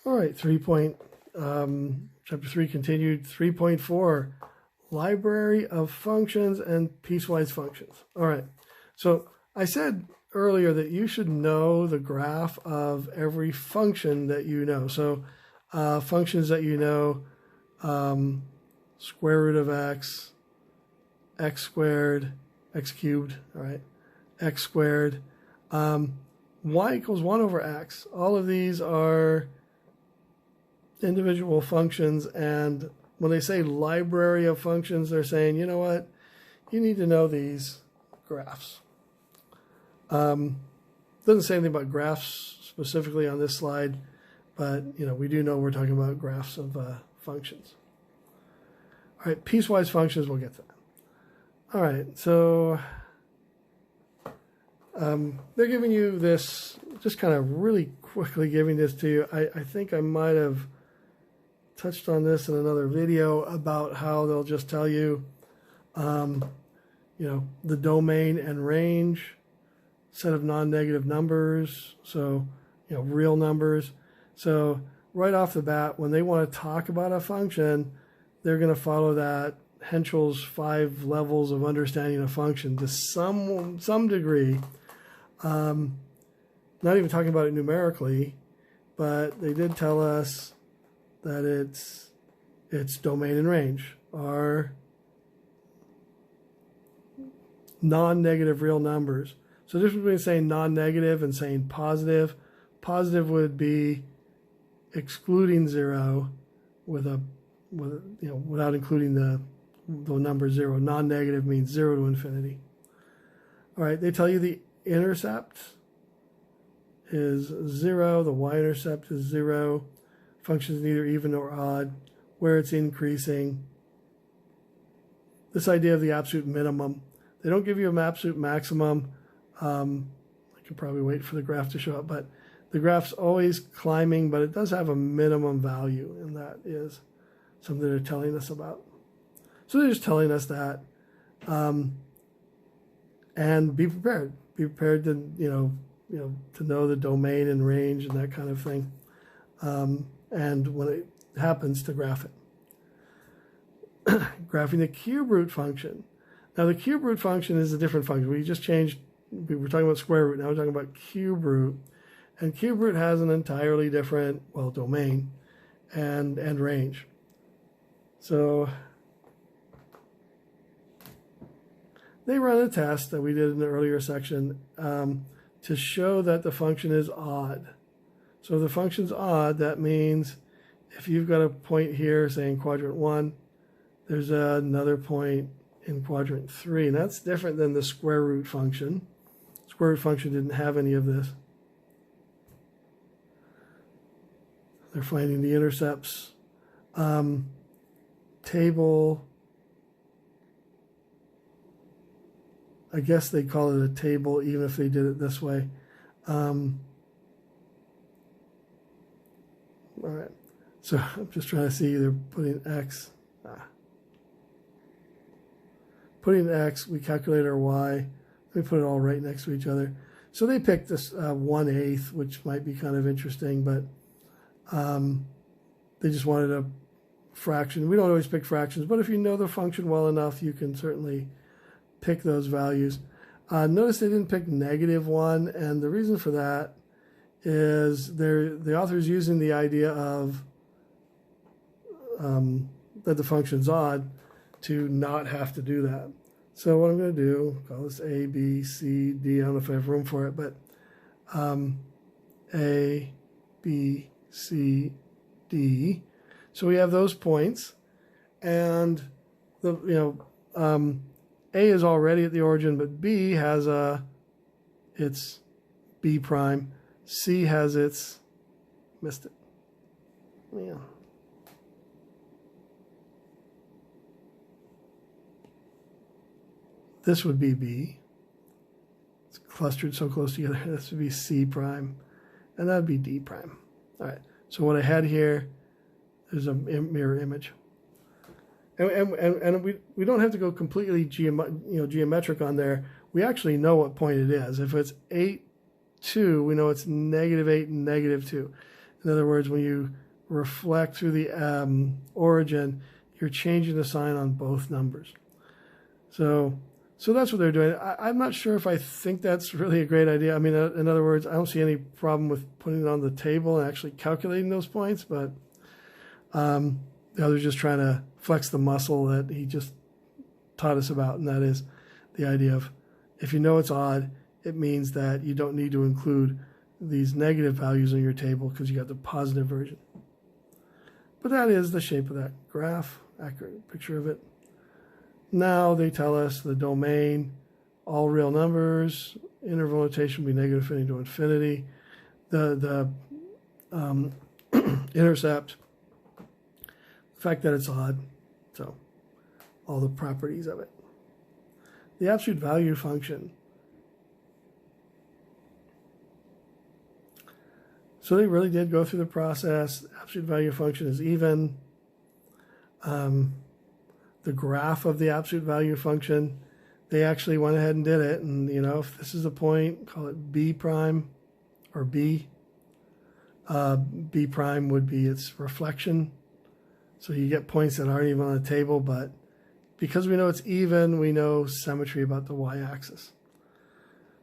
All right, chapter 3 continued, 3.4, library of functions and piecewise functions. All right, so I said earlier that you should know the graph of every function that you know. So functions that you know, square root of x, x squared, x cubed, all right, x squared, y equals 1 over x. All of these are individual functions, and when they say library of functions, they're saying, you know what, you need to know these graphs. Doesn't say anything about graphs specifically on this slide, but we do know we're talking about graphs of functions. All right, piecewise functions, we'll get to that. All right, so they're giving you this, just kind of really quickly giving this to you. I think I might have touched on this in another video about how they'll just tell you, the domain and range, set of non-negative numbers, so, real numbers. So right off the bat, when they want to talk about a function, they're going to follow that Henschel's 5 levels of understanding a function to some degree. Not even talking about it numerically, but they did tell us that its domain and range are non-negative real numbers. So the difference between saying non-negative and saying positive. Positive would be excluding 0 without including the number 0. Non-negative means 0 to infinity. All right, they tell you the intercept is 0, the y-intercept is 0. Function is neither even nor odd, where it's increasing. This idea of the absolute minimum. They don't give you an absolute maximum. I could probably wait for the graph to show up, but the graph's always climbing, but it does have a minimum value, and that is something they're telling us about. So they're just telling us that, and be prepared. Be prepared to to know the domain and range and that kind of thing. And when it happens, to graph it. Graphing the cube root function. Now the cube root function is a different function. We just changed, we were talking about square root, now we're talking about cube root. And cube root has an entirely different, domain and range. So they run a test that we did in the earlier section to show that the function is odd. So if the function's odd, that means if you've got a point here, say in quadrant 1, there's another point in quadrant 3. And that's different than the square root function. Square root function didn't have any of this. They're finding the intercepts. Table, I guess they call it a table even if they did it this way. All right, so I'm just trying to see, they're putting x. Putting x, we calculate our y. We put it all right next to each other. So they picked this 1/8, which might be kind of interesting, but they just wanted a fraction. We don't always pick fractions, but if you know the function well enough, you can certainly pick those values. Notice they didn't pick -1, and the reason for that is the author's using the idea of that the function's odd to not have to do that. So what I'm going to do, call this A, B, C, D. I don't know if I have room for it, but A, B, C, D. So we have those points, and A is already at the origin, but B has its B prime. C has its, missed it. Yeah. This would be B. It's clustered so close together. This would be C prime, and that would be D prime. All right. So what I had here is a mirror image. And we don't have to go completely geometric on there. We actually know what point it is. If it's 8, 2, we know it's -8 and -2. In other words, when you reflect through the origin, you're changing the sign on both numbers. So that's what they're doing. I'm not sure if I think that's really a great idea. I mean, in other words, I don't see any problem with putting it on the table and actually calculating those points, but they're just trying to flex the muscle that he just taught us about, and that is the idea of if you know it's odd, it means that you don't need to include these negative values in your table because you got the positive version. But that is the shape of that graph, accurate picture of it. Now they tell us the domain, all real numbers, interval notation will be negative infinity to infinity. The intercept, the fact that it's odd, so all the properties of it. The absolute value function. So they really did go through the process. Absolute value function is even. The graph of the absolute value function, they actually went ahead and did it. And, you know, if this is a point, call it B prime or B. B prime would be its reflection. So you get points that aren't even on the table, but because we know it's even, we know symmetry about the y-axis.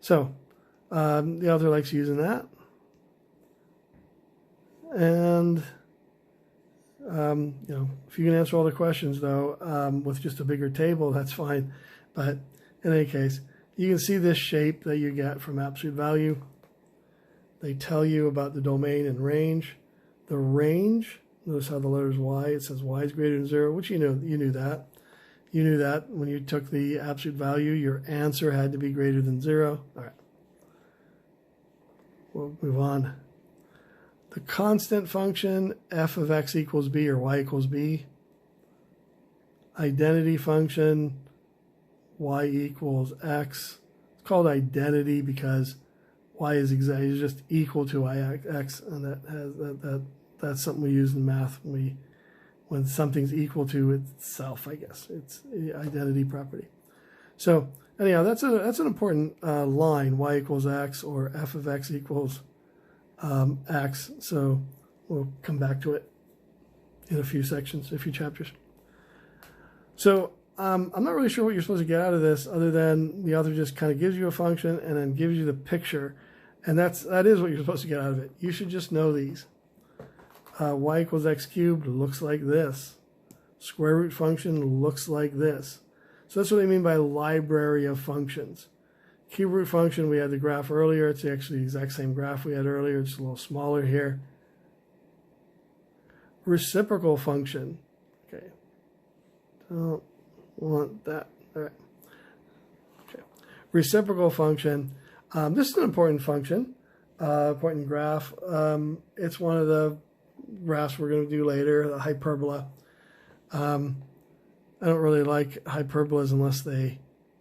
So the author likes using that. And, you know, if you can answer all the questions, though, with just a bigger table, that's fine. But in any case, you can see this shape that you get from absolute value. They tell you about the domain and range. The range, notice how the letters y, it says y is greater than 0, which you knew that. You knew that when you took the absolute value, your answer had to be greater than 0. All right. We'll move on. The constant function, f of x equals b or y equals b. Identity function, y equals x. It's called identity because y is just equal to x, and that's something we use in math when something's equal to itself, I guess. It's the identity property. So anyhow, that's an important line, y equals x or f of x equals x. So we'll come back to it in a few sections, a few chapters. So I'm not really sure what you're supposed to get out of this other than the author just kind of gives you a function and then gives you the picture. And that is what you're supposed to get out of it. You should just know these. Y equals x cubed looks like this. Square root function looks like this. So that's what I mean by library of functions. Cube root function, we had the graph earlier. It's actually the exact same graph we had earlier. It's a little smaller here. Reciprocal function. Okay. Don't want that. All right. Okay. Reciprocal function. This is an important function, important graph. It's one of the graphs we're going to do later, the hyperbola. I don't really like hyperbolas unless they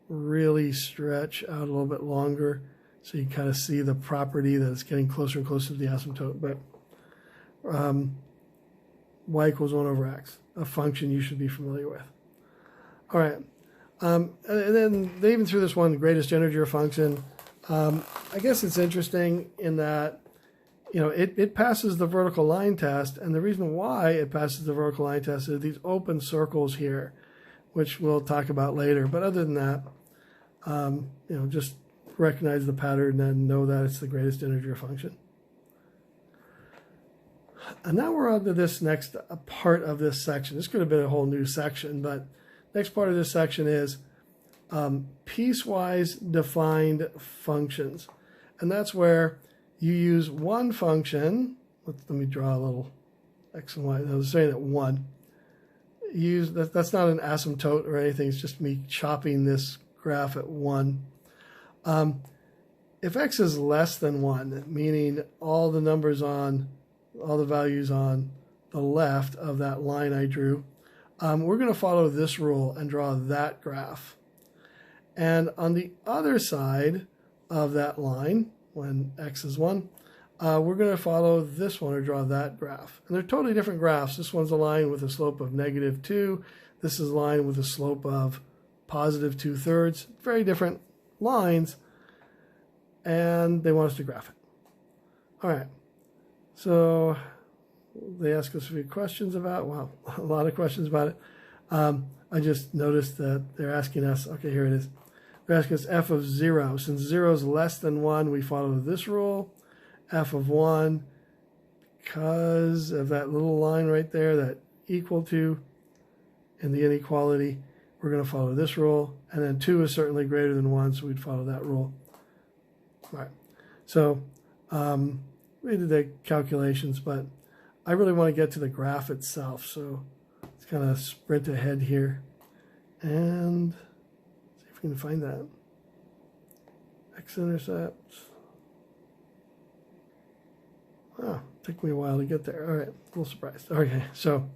really stretch out a little bit longer, so you kind of see the property that it's getting closer and closer to the asymptote. But y equals 1 over x, a function you should be familiar with. All right, and then they even threw this one, greatest integer function. I guess it's interesting in that, you know, it passes the vertical line test, and the reason why it passes the vertical line test is these open circles here, which we'll talk about later. But other than that, you know, just recognize the pattern and know that it's the greatest integer function. And now we're on to this next part of this section. This could have been a whole new section, but next part of this section is piecewise defined functions. And that's where you use one function. Let me draw a little x and y. I was saying that 1. Use that's not an asymptote or anything. It's just me chopping this graph at 1. If x is less than 1, meaning all the values on the left of that line I drew, we're going to follow this rule and draw that graph. And on the other side of that line, when x is 1, we're going to follow this one or draw that graph. And they're totally different graphs. This one's a line with a slope of -2. This is a line with a slope of positive 2/3. Very different lines. And they want us to graph it. All right. So they ask us a few questions about, well, a lot of questions about it. I just noticed that they're asking us, okay, here it is. They're asking us f of 0. Since 0 is less than 1, we follow this rule. F of 1, because of that little line right there, that equal to in the inequality, we're going to follow this rule. And then 2 is certainly greater than 1, so we'd follow that rule. All right. So we did the calculations, but I really want to get to the graph itself. So let's kind of sprint ahead here and see if we can find that. X-intercept. Oh, took me a while to get there. All right, a little surprised. Okay, so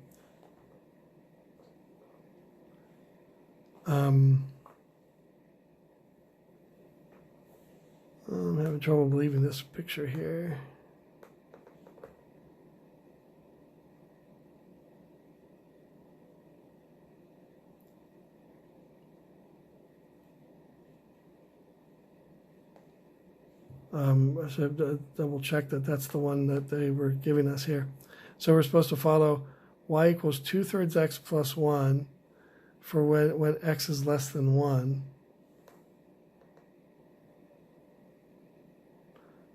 I'm having trouble believing this picture here. I should double check that that's the one that they were giving us here. So we're supposed to follow y equals 2/3 x plus 1 for when x is less than 1.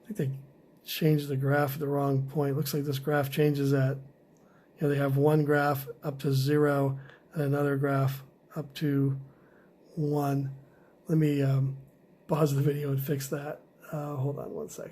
I think they changed the graph at the wrong point. Looks like this graph changes at, you know, they have one graph up to 0 and another graph up to 1. Let me pause the video and fix that. Hold on one second.